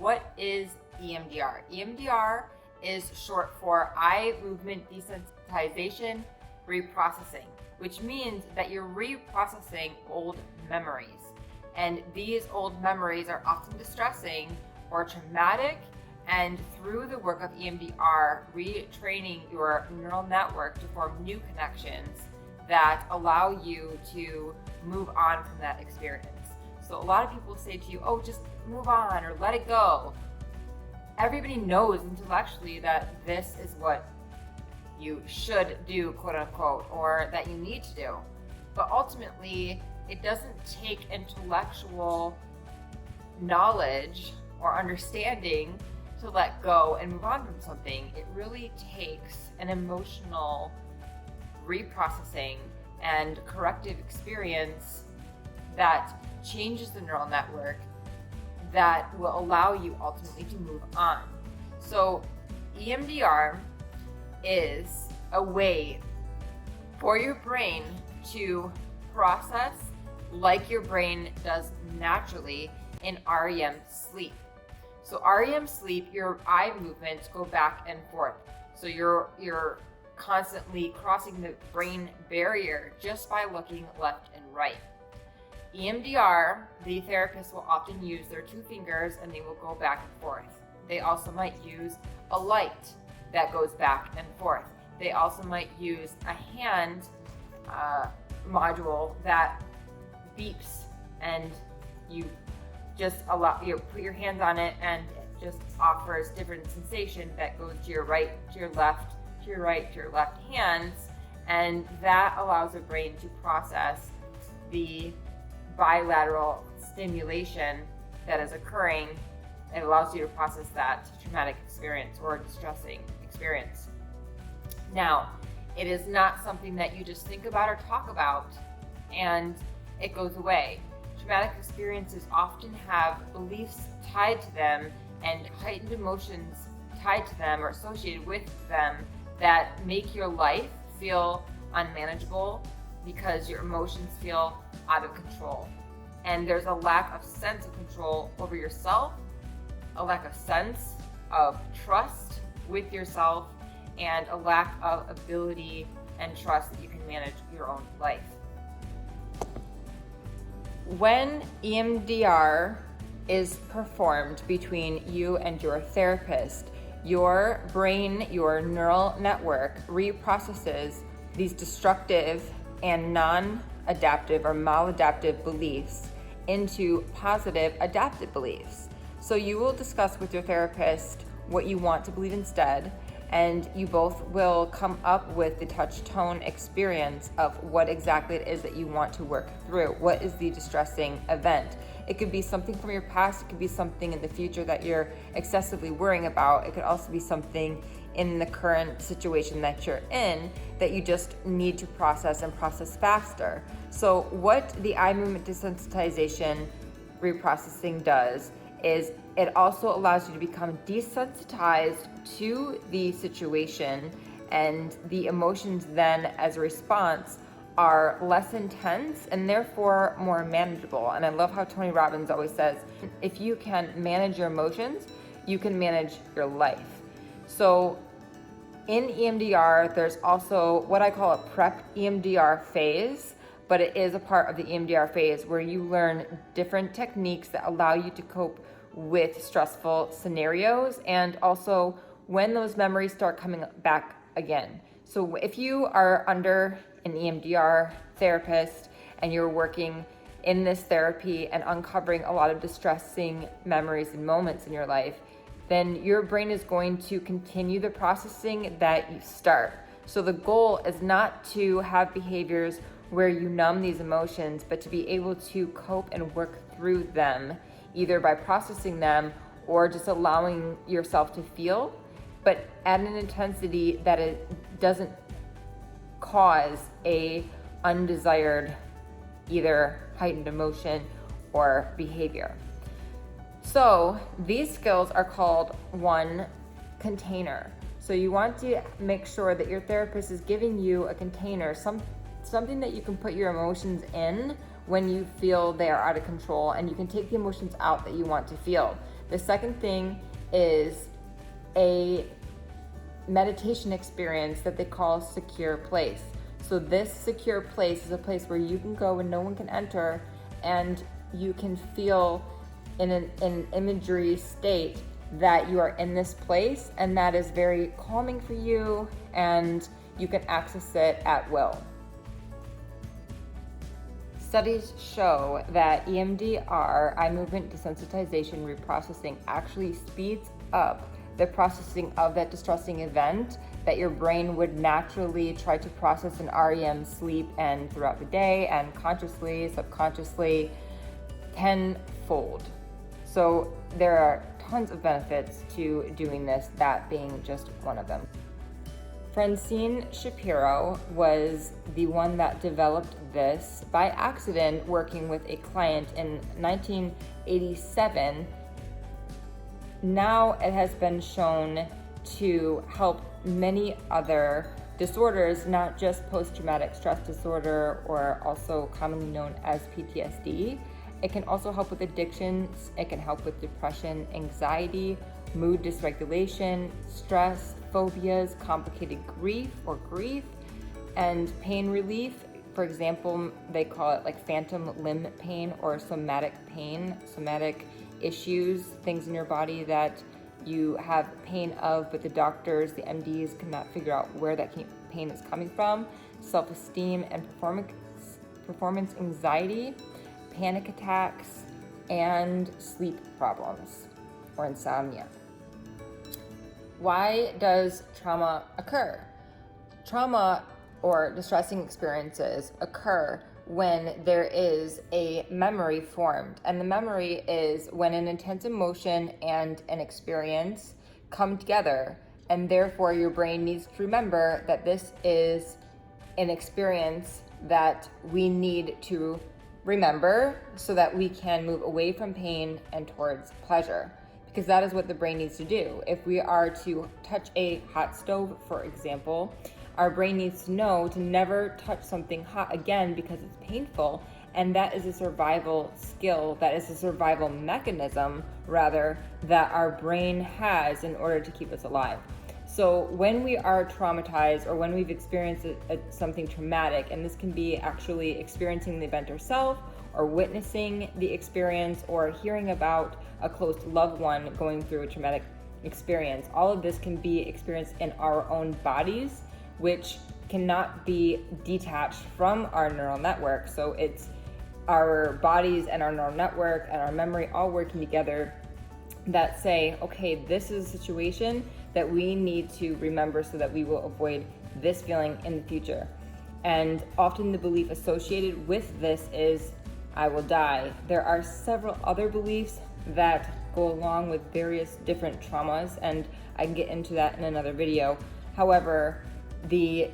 what is EMDR? EMDR is short for eye movement desensitization reprocessing, which means that you're reprocessing old memories. And these old memories are often distressing or traumatic, and through the work of EMDR, retraining your neural network to form new connections that allow you to move on from that experience. So a lot of people say to you, oh, just move on or let it go. Everybody knows intellectually that this is what you should do, quote unquote, or that you need to do. But ultimately, it doesn't take intellectual knowledge or understanding to let go and move on from something. It really takes an emotional reprocessing and corrective experience that changes the neural network that will allow you ultimately to move on. So EMDR is a way for your brain to process like your brain does naturally in REM sleep. So REM sleep, your eye movements go back and forth. So you're constantly crossing the brain barrier just by looking left and right. EMDR, the therapist will often use their two fingers and they will go back and forth. They also might use a light that goes back and forth. They also might use a hand module that beeps, and you just put your hands on it, and it just offers different sensation that goes to your right, to your left, to your right, to your left hands, and that allows the brain to process the bilateral stimulation that is occurring. It allows you to process that traumatic experience or distressing experience. Now, it is not something that you just think about or talk about and it goes away. Traumatic experiences often have beliefs tied to them and heightened emotions tied to them or associated with them that make your life feel unmanageable because your emotions feel out of control. And there's a lack of sense of control over yourself, a lack of sense of trust with yourself, and a lack of ability and trust that you can manage your own life. When EMDR is performed between you and your therapist, your brain, your neural network reprocesses these destructive and non-adaptive or maladaptive beliefs into positive adaptive beliefs. So you will discuss with your therapist what you want to believe instead, and you both will come up with the touch tone experience of what exactly it is that you want to work through. What is the distressing event? It could be something from your past, it could be something in the future that you're excessively worrying about. It could also be something in the current situation that you're in that you just need to process and process faster. So what the eye movement desensitization reprocessing does is it also allows you to become desensitized to the situation, and the emotions then as a response are less intense and therefore more manageable. And I love how Tony Robbins always says, if you can manage your emotions, you can manage your life. So in EMDR, there's also what I call a prep EMDR phase, but it is a part of the EMDR phase where you learn different techniques that allow you to cope with stressful scenarios and also when those memories start coming back again. So if you are under an EMDR therapist and you're working in this therapy and uncovering a lot of distressing memories and moments in your life, then your brain is going to continue the processing that you start. So the goal is not to have behaviors where you numb these emotions, but to be able to cope and work through them, either by processing them or just allowing yourself to feel, but at an intensity that it doesn't cause a undesired either heightened emotion or behavior. So these skills are called one container. So you want to make sure that your therapist is giving you a container, something that you can put your emotions in when you feel they are out of control, and you can take the emotions out that you want to feel. The second thing is a meditation experience that they call secure place. So this secure place is a place where you can go and no one can enter, and you can feel in an imagery state that you are in this place, and that is very calming for you, and you can access it at will. Studies show that EMDR, eye movement desensitization reprocessing, actually speeds up the processing of that distressing event that your brain would naturally try to process in REM sleep and throughout the day and consciously, subconsciously, tenfold. So there are tons of benefits to doing this, that being just one of them. Francine Shapiro was the one that developed this by accident, working with a client in 1987. Now it has been shown to help many other disorders, not just post-traumatic stress disorder, or also commonly known as PTSD. It can also help with addictions. It can help with depression, anxiety, mood dysregulation, stress, phobias, complicated grief, and pain relief. For example, they call it like phantom limb pain or somatic pain, somatic issues, things in your body that you have pain of, but the doctors, the MDs, cannot figure out where that pain is coming from. Self-esteem and performance anxiety, panic attacks, and sleep problems or insomnia. Why does trauma occur? Trauma or distressing experiences occur when there is a memory formed. And the memory is when an intense emotion and an experience come together, and therefore your brain needs to remember that this is an experience that we need to remember so that we can move away from pain and towards pleasure. Because that is what the brain needs to do. If we are to touch a hot stove, for example, our brain needs to know to never touch something hot again because it's painful, and that is a survival skill, that is a survival mechanism, rather, that our brain has in order to keep us alive. So when we are traumatized or when we've experienced something traumatic, and this can be actually experiencing the event ourselves, or witnessing the experience, or hearing about a close loved one going through a traumatic experience, all of this can be experienced in our own bodies, which cannot be detached from our neural network. So it's our bodies and our neural network and our memory all working together that say, okay, this is a situation that we need to remember so that we will avoid this feeling in the future. And often the belief associated with this is, I will die. There are several other beliefs that go along with various different traumas, and I can get into that in another video. However, the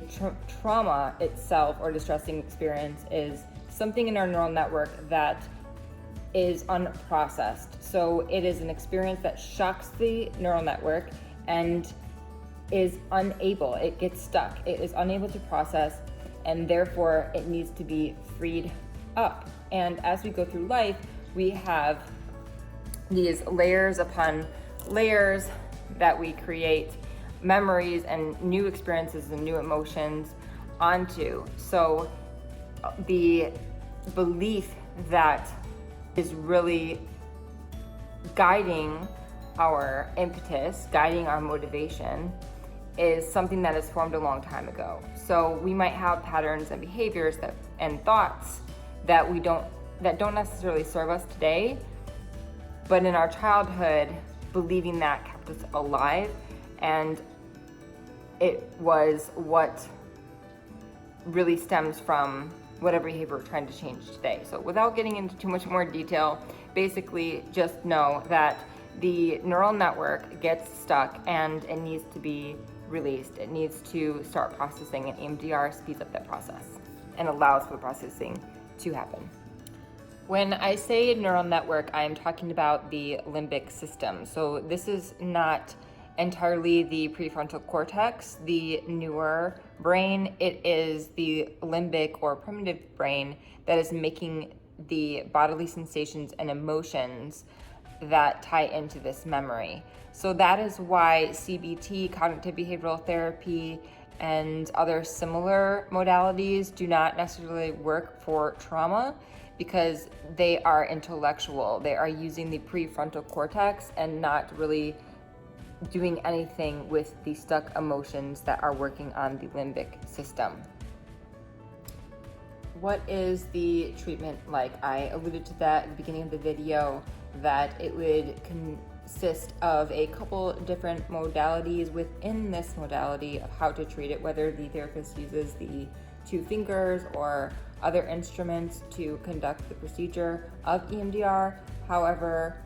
trauma itself or distressing experience is something in our neural network that is unprocessed. So it is an experience that shocks the neural network and is unable, it gets stuck, it is unable to process, and therefore it needs to be freed up. And as we go through life, we have these layers upon layers that we create memories and new experiences and new emotions onto. So the belief that is really guiding our impetus, guiding our motivation, is something that is formed a long time ago. So we might have patterns and behaviors and thoughts that don't necessarily serve us today, but in our childhood, believing that kept us alive, and it was what really stems from whatever behavior we're trying to change today. So without getting into too much more detail, basically just know that the neural network gets stuck and it needs to be released. It needs to start processing, and EMDR speeds up that process and allows for the processing to happen. When I say neural network, I am talking about the limbic system. So this is not entirely the prefrontal cortex, the newer brain. It is the limbic or primitive brain that is making the bodily sensations and emotions that tie into this memory. So that is why CBT, cognitive behavioral therapy, and other similar modalities do not necessarily work for trauma, because they are intellectual. They are using the prefrontal cortex and not really doing anything with the stuck emotions that are working on the limbic system. What is the treatment like? I alluded to that at the beginning of the video, that it would consist of a couple different modalities within this modality of how to treat it, whether the therapist uses the 2 fingers or other instruments to conduct the procedure of EMDR. However,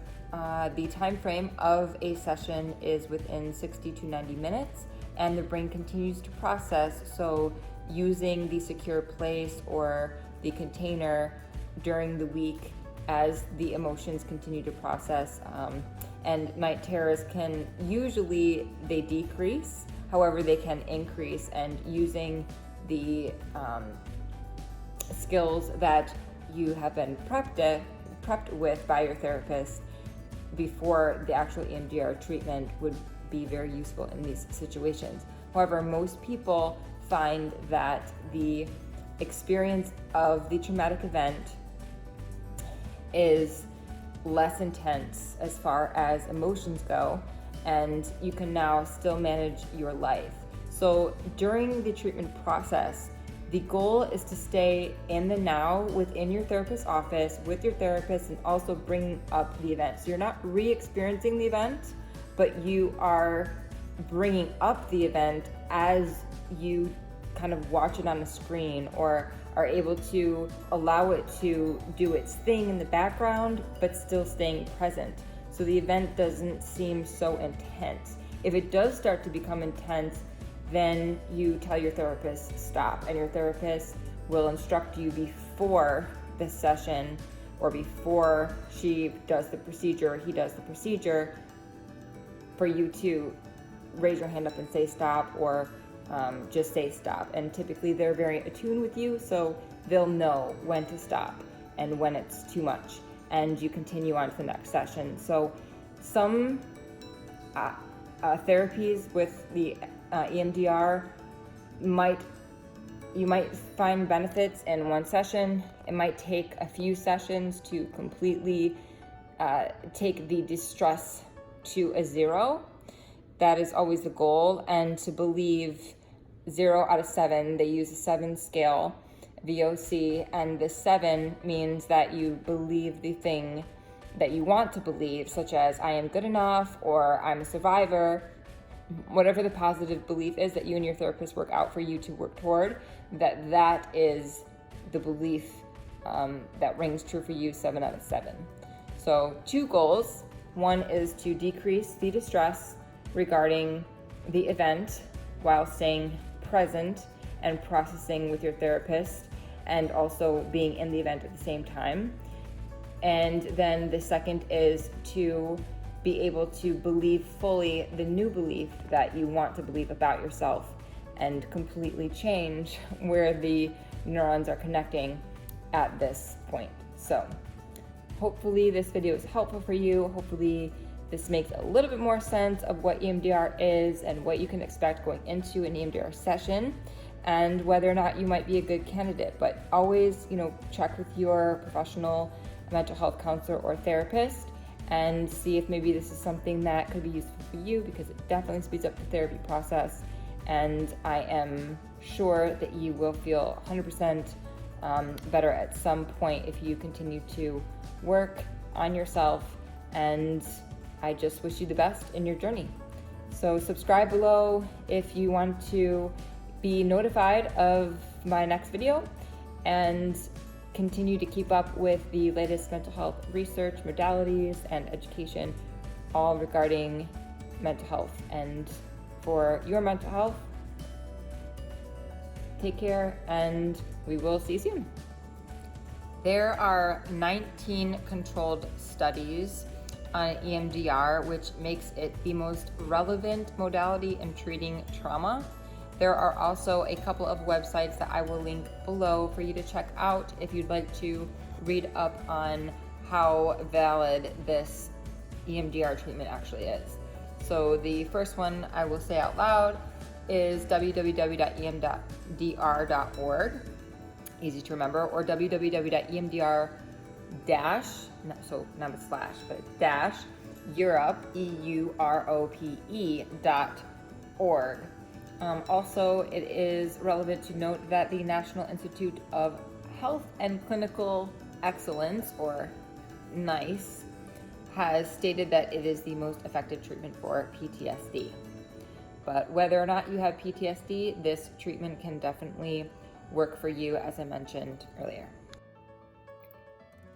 the time frame of a session is within 60 to 90 minutes, and the brain continues to process. So using the secure place or the container during the week as the emotions continue to process. And night terrors can usually, they decrease, however they can increase, and using the skills that you have been prepped with by your therapist before the actual EMDR treatment would be very useful in these situations. However, most people find that the experience of the traumatic event is less intense as far as emotions go, and you can now still manage your life. So during the treatment process, the goal is to stay in the now within your therapist's office with your therapist, and also bring up the event. So you're not re-experiencing the event, but you are bringing up the event as you kind of watch it on the screen, or are able to allow it to do its thing in the background, but still staying present. So the event doesn't seem so intense. If it does start to become intense, then you tell your therapist stop, and your therapist will instruct you before the session, or before she does the procedure, he does the procedure, for you to raise your hand up and say stop, or just say stop. And typically they're very attuned with you, so they'll know when to stop and when it's too much, and you continue on to the next session. So some therapies with the EMDR you might find benefits in one session. It might take a few sessions to completely take the distress to a 0. That is always the goal. And to believe 0 out of 7, they use a 7 scale, VOC, and the 7 means that you believe the thing that you want to believe, such as I am good enough, or I'm a survivor. Whatever the positive belief is that you and your therapist work out for you to work toward, that is the belief that rings true for you 7 out of 7. So 2 goals. One is to decrease the distress regarding the event while staying present and processing with your therapist, and also being in the event at the same time. And then the second is to be able to believe fully the new belief that you want to believe about yourself, and completely change where the neurons are connecting at this point. So hopefully this video is helpful for you. Hopefully this makes a little bit more sense of what EMDR is and what you can expect going into an EMDR session, and whether or not you might be a good candidate. But always, check with your professional mental health counselor or therapist and see if maybe this is something that could be useful for you, because it definitely speeds up the therapy process. And I am sure that you will feel 100% better at some point if you continue to work on yourself. And I just wish you the best in your journey. So subscribe below if you want to be notified of my next video, and continue to keep up with the latest mental health research, modalities, and education, all regarding mental health. And for your mental health, take care, and we will see you soon. There are 19 controlled studies on EMDR, which makes it the most relevant modality in treating trauma. There are also a couple of websites that I will link below for you to check out if you'd like to read up on how valid this EMDR treatment actually is. So the first one I will say out loud is www.emdr.org, easy to remember, or www.emdr not a slash, but dash Europe, EUROPE.org. Also, it is relevant to note that the National Institute of Health and Clinical Excellence, or NICE, has stated that it is the most effective treatment for PTSD. But whether or not you have PTSD, this treatment can definitely work for you, as I mentioned earlier.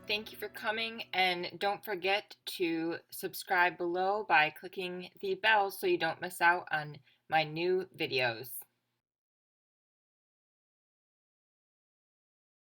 Thank you for coming, and don't forget to subscribe below by clicking the bell so you don't miss out on my new videos.